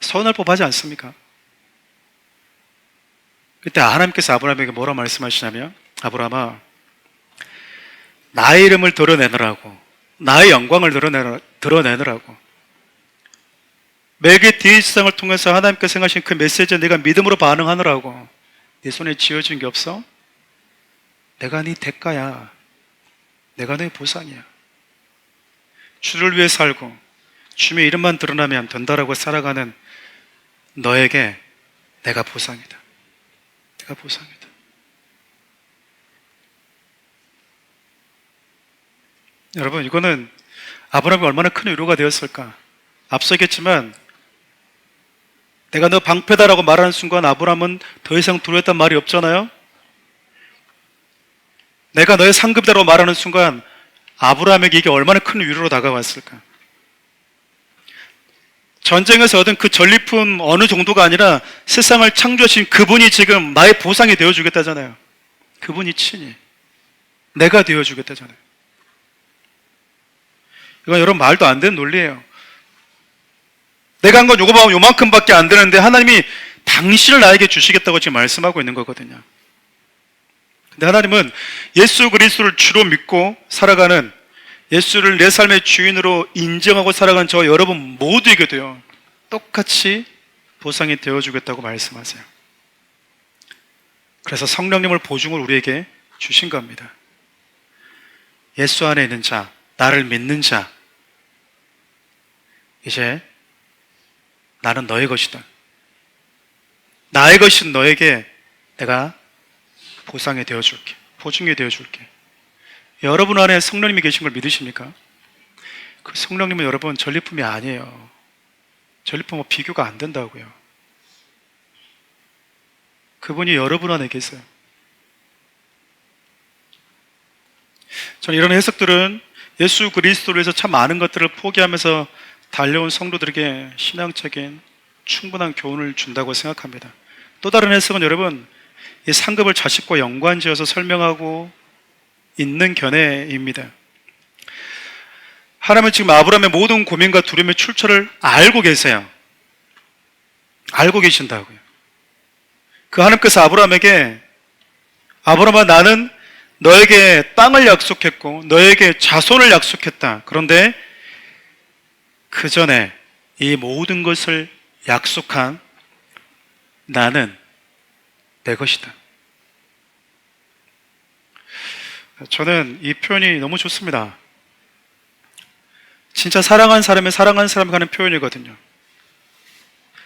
선을 법하지 않습니까? 그때 하나님께서 아브라함에게 뭐라 말씀하시냐면, 아브라함아, 나의 이름을 드러내느라고, 나의 영광을 드러내느라고, 멜기디sek상을 통해서 하나님께서 행하신 그 메시지에 네가 믿음으로 반응하느라고 네 손에 쥐어진 게 없어? 내가 네 대가야. 내가 네 보상이야. 주를 위해 살고 주의 이름만 드러나면 된다라고 살아가는 너에게 내가 보상이다. 내가 보상이다. 여러분, 이거는 아브라함이 얼마나 큰 위로가 되었을까? 앞서 얘기했지만 내가 너 방패다라고 말하는 순간 아브라함은 더 이상 두려웠단 말이 없잖아요. 내가 너의 상급이다라고 말하는 순간 아브라함에게 이게 얼마나 큰 위로로 다가왔을까? 전쟁에서 얻은 그 전리품 어느 정도가 아니라 세상을 창조하신 그분이 지금 나의 보상이 되어주겠다잖아요. 그분이 친히 내가 되어주겠다잖아요. 이건 여러분 말도 안 되는 논리예요. 내가 한 건 요만큼밖에 안 되는데 하나님이 당신을 나에게 주시겠다고 지금 말씀하고 있는 거거든요. 근데 하나님은 예수 그리스도를 주로 믿고 살아가는, 예수를 내 삶의 주인으로 인정하고 살아가는 저 여러분 모두에게도요, 똑같이 보상이 되어주겠다고 말씀하세요. 그래서 성령님을 보증을 우리에게 주신 겁니다. 예수 안에 있는 자, 나를 믿는 자, 이제 나는 너의 것이다. 나의 것인 너에게 내가 보상이 되어줄게. 보증이 되어줄게. 여러분 안에 성령님이 계신 걸 믿으십니까? 그 성령님은 여러분 전리품이 아니에요. 전리품은 비교가 안 된다고요. 그분이 여러분 안에 계세요. 저는 이런 해석들은 예수 그리스도로 해서 참 많은 것들을 포기하면서 달려온 성도들에게 신앙적인 충분한 교훈을 준다고 생각합니다. 또 다른 해석은 여러분, 이 상급을 자식과 연관지어서 설명하고 있는 견해입니다. 하나님은 지금 아브라함의 모든 고민과 두려움의 출처를 알고 계세요. 알고 계신다고요. 그 하나님께서 아브라함에게, 아브라함아, 나는 너에게 땅을 약속했고 너에게 자손을 약속했다. 그런데 그 전에 이 모든 것을 약속한 나는 내 것이다. 저는 이 표현이 너무 좋습니다. 진짜 사랑하는 사람이 가는 표현이거든요.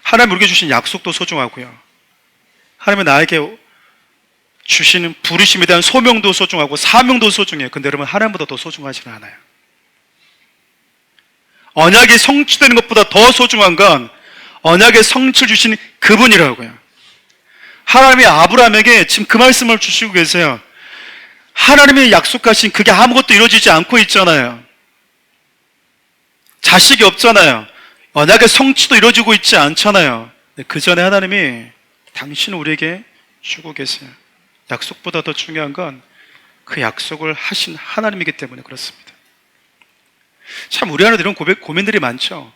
하나님 우리에게 주신 약속도 소중하고요. 하나님이 나에게 주시는 부르심에 대한 소명도 소중하고 사명도 소중해요. 근데 여러분, 하나님보다 더 소중하지는 않아요. 언약이 성취되는 것보다 더 소중한 건 언약의 성취를 주신 그분이라고요. 하나님이 아브라함에게 지금 그 말씀을 주시고 계세요. 하나님이 약속하신 그게 아무것도 이루어지지 않고 있잖아요. 자식이 없잖아요. 언약의 성취도 이루어지고 있지 않잖아요. 그 전에 하나님이 당신을 우리에게 주고 계세요. 약속보다 더 중요한 건 그 약속을 하신 하나님이기 때문에 그렇습니다. 참 우리 안에 이런 고민들이 많죠.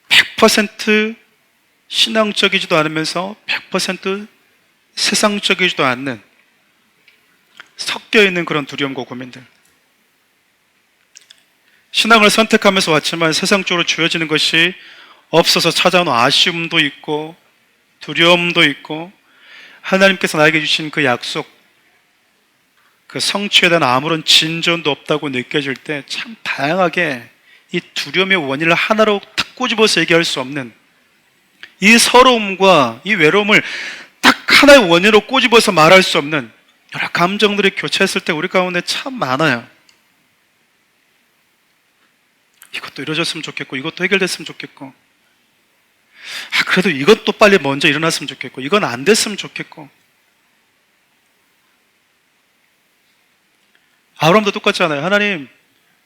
100% 신앙적이지도 않으면서 100% 세상적이지도 않는 섞여 있는 그런 두려움과 고민들. 신앙을 선택하면서 왔지만 세상적으로 주어지는 것이 없어서 찾아오는 아쉬움도 있고 두려움도 있고, 하나님께서 나에게 주신 그 약속, 그 성취에 대한 아무런 진전도 없다고 느껴질 때 참 다양하게 이 두려움의 원인을 하나로 탁 꼬집어서 얘기할 수 없는 이 서러움과 이 외로움을 딱 하나의 원인으로 꼬집어서 말할 수 없는 여러 감정들이 교차했을 때 우리 가운데 참 많아요. 이것도 이루어졌으면 좋겠고, 이것도 해결됐으면 좋겠고, 그래도 이것도 빨리 먼저 일어났으면 좋겠고, 이건 안 됐으면 좋겠고. 아브라함도 똑같잖아요. 하나님,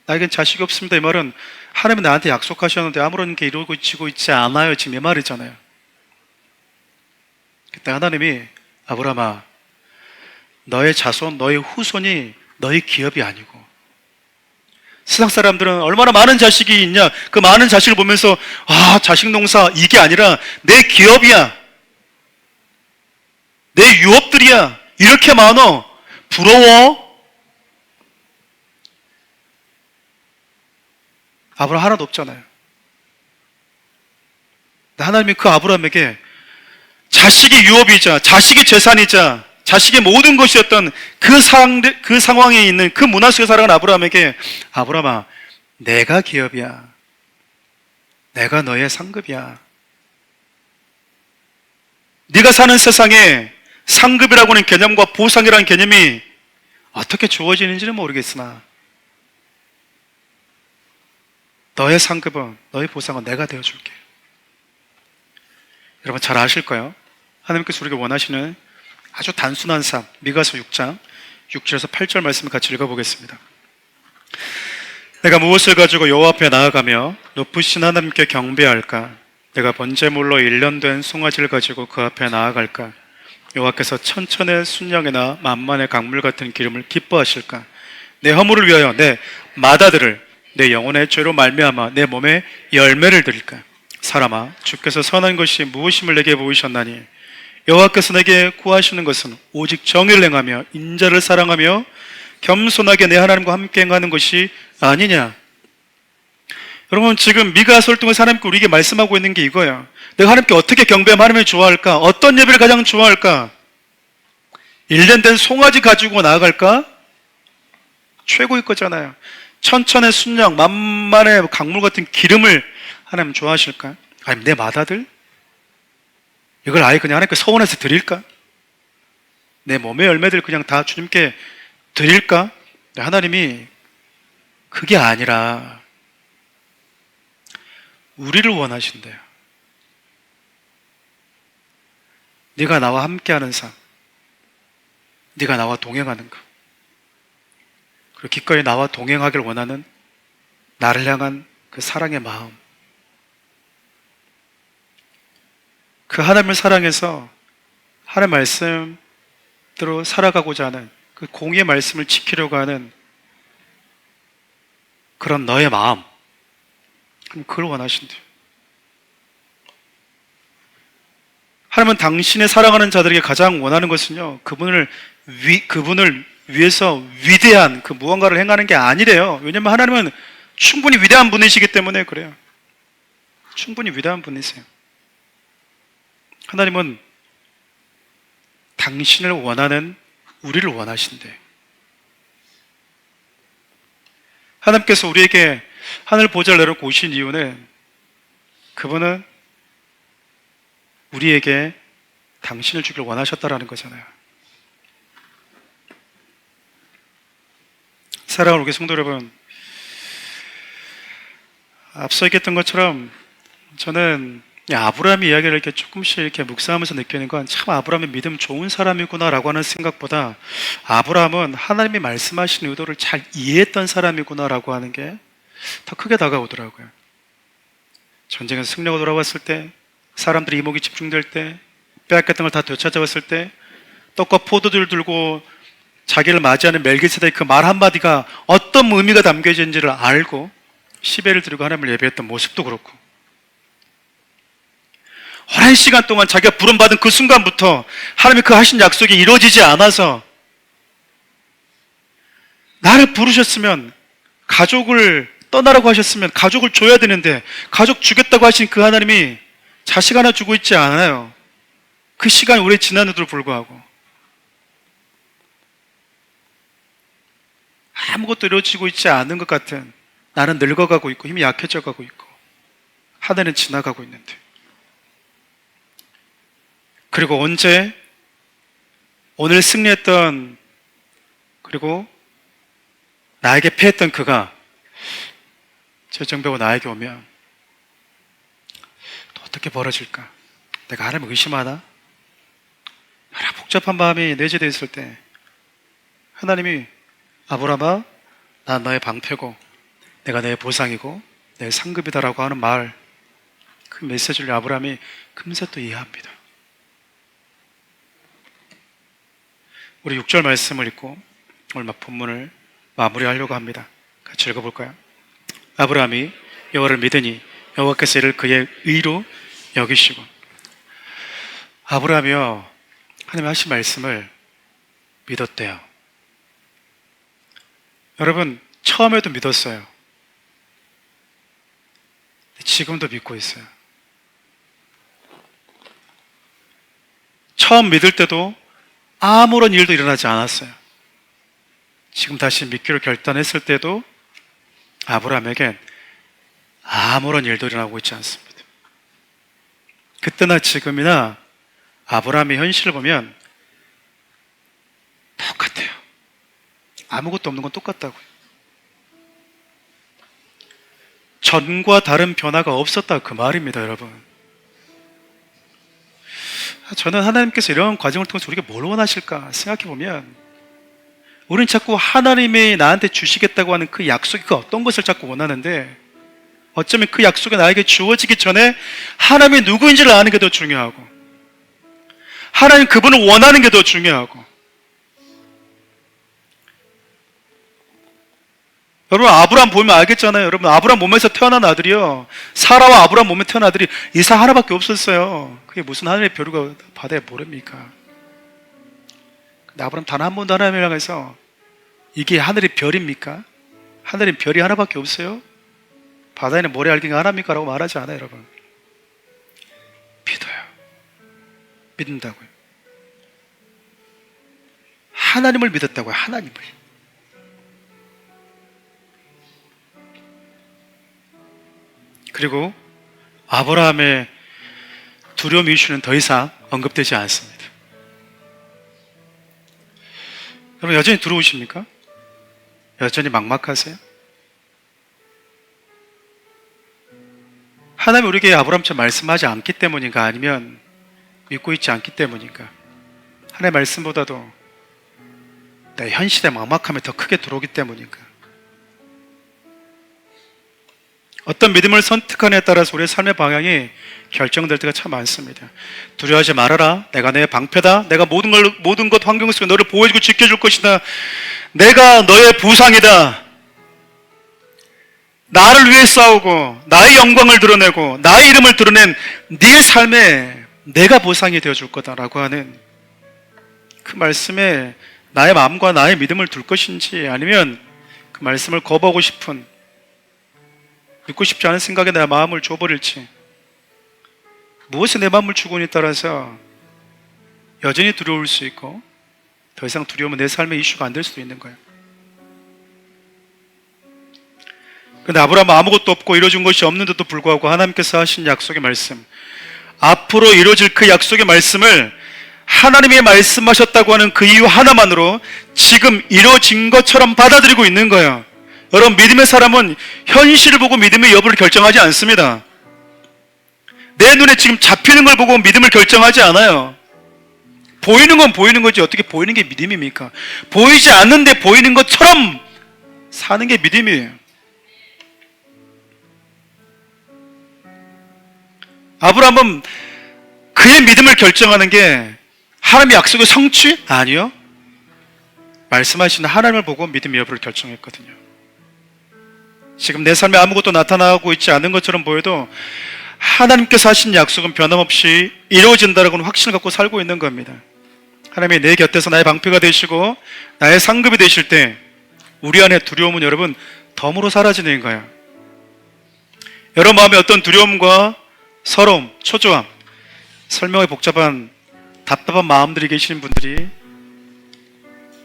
나에겐 자식이 없습니다. 이 말은 하나님이 나한테 약속하셨는데 아무런 게 이루어지고 있지 않아요. 지금 이 말이잖아요. 그때 하나님이 아브라함아, 너의 자손, 너의 후손이 너의 기업이 아니고, 세상 사람들은 얼마나 많은 자식이 있냐, 그 많은 자식을 보면서 자식 농사 이게 아니라 내 기업이야, 내 유업들이야, 이렇게 많어. 부러워? 아브라함 하나도 없잖아요. 하나님이 그 아브라함에게 자식이 유업이자, 자식이 재산이자, 자식의 모든 것이었던 그 상황에 있는 그 문화 속에 살아간 아브라함에게, 아브라함아, 내가 기업이야, 내가 너의 상급이야. 네가 사는 세상에 상급이라고 하는 개념과 보상이라는 개념이 어떻게 주어지는지는 모르겠으나 너의 상급은, 너의 보상은 내가 되어줄게. 여러분 잘 아실 거예요. 하나님께서 우리가 원하시는 아주 단순한 삶, 미가서 6장 6절에서 8절 말씀을 같이 읽어보겠습니다. 내가 무엇을 가지고 여호와 앞에 나아가며 높으신 하나님께 경배할까? 내가 번제물로 1년 된 송아지를 가지고 그 앞에 나아갈까? 여호와께서 천천의 순양이나 만만의 강물 같은 기름을 기뻐하실까? 내 허물을 위하여 내 맏아들을 내 영혼의 죄로 말미암아 내 몸에 열매를 드릴까? 사람아, 주께서 선한 것이 무엇임을 내게 보이셨나니 여호와께서 내게 구하시는 것은 오직 정의를 행하며 인자를 사랑하며 겸손하게 내 하나님과 함께 행하는 것이 아니냐. 여러분, 지금 미가서를 통해서 하나님께 우리에게 말씀하고 있는 게 이거예요. 내가 하나님께 어떻게 경배하면 하나님을 좋아할까? 어떤 예배를 가장 좋아할까? 1년 된 송아지 가지고 나아갈까? 최고일 거잖아요. 천천의 순양, 만만의 강물 같은 기름을 하나님 좋아하실까? 아니면 내 맏아들? 이걸 아예 그냥 하나님께 서원해서 드릴까? 내 몸의 열매들 그냥 다 주님께 드릴까? 하나님이 그게 아니라 우리를 원하신대요. 네가 나와 함께하는 삶, 네가 나와 동행하는 것, 그리고 기꺼이 나와 동행하길 원하는 나를 향한 그 사랑의 마음, 그 하나님을 사랑해서 하나님 말씀대로 살아가고자 하는 그 공의의 말씀을 지키려고 하는 그런 너의 마음, 그걸 원하신대요. 하나님은 당신의 사랑하는 자들에게 가장 원하는 것은요, 그분을 위해서 위대한 그 무언가를 행하는 게 아니래요. 왜냐하면 하나님은 충분히 위대한 분이시기 때문에 그래요. 충분히 위대한 분이세요. 하나님은 당신을 원하는 우리를 원하신대. 하나님께서 우리에게 하늘 보좌를 내려놓고 오신 이유는 그분은 우리에게 당신을 주길 원하셨다라는 거잖아요. 사랑하는 우리 성도 여러분, 앞서 얘기했던 것처럼 저는 아브라함의 이야기를 이렇게 조금씩 이렇게 묵상하면서 느끼는 건 참 아브라함의 믿음 좋은 사람이구나라고 하는 생각보다 아브라함은 하나님이 말씀하신 의도를 잘 이해했던 사람이구나라고 하는 게 더 크게 다가오더라고요. 전쟁에서 승리하고 돌아왔을 때, 사람들이 이목이 집중될 때, 빼앗겼던 걸 다 되찾아왔을 때, 떡과 포도주를 들고 자기를 맞이하는 멜기세덱의 그 말 한마디가 어떤 의미가 담겨져 있는지를 알고 시베를 들고 하나님을 예배했던 모습도 그렇고, 오랜 시간 동안 자기가 부름받은 그 순간부터 하나님이 그 하신 약속이 이루어지지 않아서 나를 부르셨으면, 가족을 떠나라고 하셨으면 가족을 줘야 되는데 가족 주겠다고 하신 그 하나님이 자식 하나 주고 있지 않아요. 그 시간이 오래 지났는데도 불구하고 아무것도 이루어지고 있지 않은 것 같은, 나는 늙어가고 있고 힘이 약해져 가고 있고 하늘은 지나가고 있는데, 그리고 언제 오늘 승리했던, 그리고 나에게 패했던 그가 재정배고 나에게 오면 또 어떻게 벌어질까? 내가 하나님을 의심하나? 여러 복잡한 마음이 내재되어 있을 때 하나님이 아브라함아, 난 너의 방패고 내가 내 보상이고 내 상급이다라고 하는 말, 그 메시지를 아브라함이 금세 또 이해합니다. 우리 6절 말씀을 읽고 오늘 본문을 마무리하려고 합니다. 같이 읽어볼까요? 아브라함이 여호와를 믿으니 여호와께서 이를 그의 의로 여기시고. 아브라함이요, 하나님 하신 말씀을 믿었대요. 여러분, 처음에도 믿었어요. 지금도 믿고 있어요. 처음 믿을 때도 아무런 일도 일어나지 않았어요. 지금 다시 믿기로 결단했을 때도 아브라함에겐 아무런 일도 일어나고 있지 않습니다. 그때나 지금이나 아브라함의 현실을 보면 똑같아요. 아무것도 없는 건 똑같다고요. 전과 다른 변화가 없었다, 그 말입니다, 여러분. 저는 하나님께서 이런 과정을 통해서 우리가 뭘 원하실까 생각해 보면, 우리는 자꾸 하나님이 나한테 주시겠다고 하는 그 약속이 그 어떤 것을 자꾸 원하는데, 어쩌면 그 약속이 나에게 주어지기 전에 하나님이 누구인지를 아는 게 더 중요하고, 하나님 그분을 원하는 게 더 중요하고. 여러분, 아브라함 보면 알겠잖아요. 여러분, 아브라함 몸에서 태어난 아들이요, 사라와 아브라함 몸에 태어난 아들이 이삭 하나밖에 없었어요. 그게 무슨 하늘의 별이가 바다에 모릅니까? 근데 아브라함 단 한 번도 하나님을 향해서 이게 하늘의 별입니까? 하늘의 별이 하나밖에 없어요? 바다에는 모래 알갱이가 하나입니까? 라고 말하지 않아요, 여러분. 믿어요. 믿는다고요. 하나님을 믿었다고요, 하나님을. 그리고 아브라함의 두려움 이슈는 더 이상 언급되지 않습니다. 여러분, 여전히 두려우십니까? 여전히 막막하세요? 하나님이 우리에게 아브라함처럼 말씀하지 않기 때문인가, 아니면 믿고 있지 않기 때문인가? 하나님의 말씀보다도 내 현실의 막막함이 더 크게 들어오기 때문인가? 어떤 믿음을 선택하느냐에 따라서 우리의 삶의 방향이 결정될 때가 참 많습니다. 두려워하지 말아라. 내가 내 방패다. 내가 모든 것 환경 속에 너를 보호해주고 지켜줄 것이다. 내가 너의 부상이다. 나를 위해 싸우고 나의 영광을 드러내고 나의 이름을 드러낸 네 삶에 내가 보상이 되어줄 거다라고 하는 그 말씀에 나의 마음과 나의 믿음을 둘 것인지, 아니면 그 말씀을 거부하고 싶은, 믿고 싶지 않은 생각에 내 마음을 줘버릴지, 무엇에 내 마음을 주고에 따라서 여전히 두려울 수 있고, 더 이상 두려우면 내 삶의 이슈가 안 될 수도 있는 거예요. 근데 아브라함은 아무것도 없고 이루어진 것이 없는데도 불구하고 하나님께서 하신 약속의 말씀, 앞으로 이루어질 그 약속의 말씀을 하나님이 말씀하셨다고 하는 그 이유 하나만으로 지금 이루어진 것처럼 받아들이고 있는 거예요. 여러분, 믿음의 사람은 현실을 보고 믿음의 여부를 결정하지 않습니다. 내 눈에 지금 잡히는 걸 보고 믿음을 결정하지 않아요. 보이는 건 보이는 거지, 어떻게 보이는 게 믿음입니까? 보이지 않는데 보이는 것처럼 사는 게 믿음이에요. 아브라함은 그의 믿음을 결정하는 게 하나님의 약속의 성취? 아니요. 말씀하시는 하나님을 보고 믿음의 여부를 결정했거든요. 지금 내 삶에 아무것도 나타나고 있지 않은 것처럼 보여도 하나님께서 하신 약속은 변함없이 이루어진다라고는 확신을 갖고 살고 있는 겁니다. 하나님이 내 곁에서 나의 방패가 되시고 나의 상급이 되실 때 우리 안에 두려움은 여러분 덤으로 사라지는 거예요. 여러분 마음에 어떤 두려움과 서러움, 초조함, 설명이 복잡한 답답한 마음들이 계시는 분들이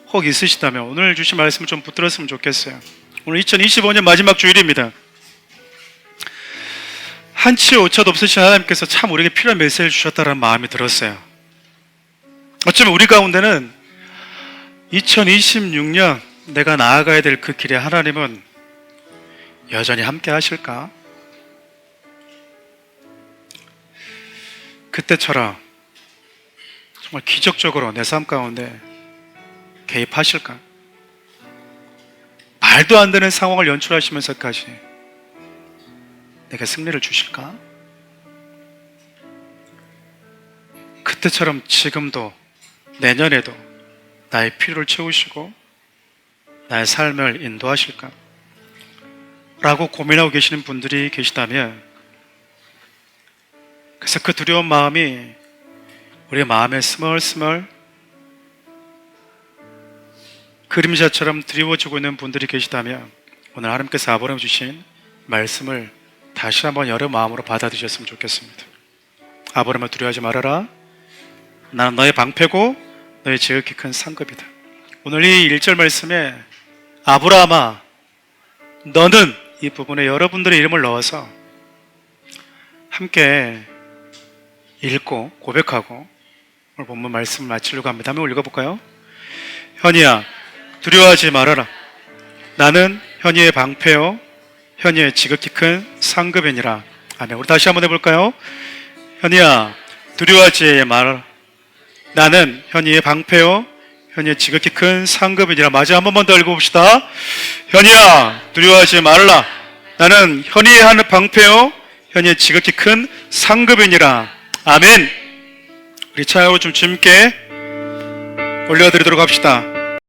혹 있으시다면 오늘 주신 말씀을 좀 붙들었으면 좋겠어요. 오늘 2025년 마지막 주일입니다. 한치 오차도 없으신 하나님께서 참 우리에게 필요한 메시지를 주셨다는 마음이 들었어요. 어쩌면 우리 가운데는 2026년 내가 나아가야 될 그 길에 하나님은 여전히 함께 하실까? 그때처럼 정말 기적적으로 내 삶 가운데 개입하실까? 말도 안 되는 상황을 연출하시면서까지 내게 승리를 주실까? 그때처럼 지금도 내년에도 나의 필요를 채우시고 나의 삶을 인도하실까? 라고 고민하고 계시는 분들이 계시다면, 그래서 그 두려운 마음이 우리의 마음에 스멀스멀 그림자처럼 드리워지고 있는 분들이 계시다면, 오늘 하나님께서 아버님 주신 말씀을 다시 한번 여러 마음으로 받아들이셨으면 좋겠습니다. 아버님을 두려워하지 말아라. 나는 너의 방패고 너의 지극히 큰 상급이다. 오늘 이 1절 말씀에 아브라함아 너는, 이 부분에 여러분들의 이름을 넣어서 함께 읽고 고백하고 오늘 본문 말씀을 마치려고 합니다. 한번 읽어볼까요? 현이야 두려워하지 말아라. 나는 현이의 방패요 현이의 지극히 큰 상급이니라. 아멘. 우리 다시 한번 해볼까요? 현이야 두려워하지 말아라. 나는 현이의 방패요 현이의 지극히 큰 상급이니라. 마저 한 번만 더 읽어봅시다. 현이야 두려워하지 말라. 나는 현이의 하는 방패요 현이의 지극히 큰 상급이니라. 아멘. 우리 찬양으로 좀 주님께 올려드리도록 합시다.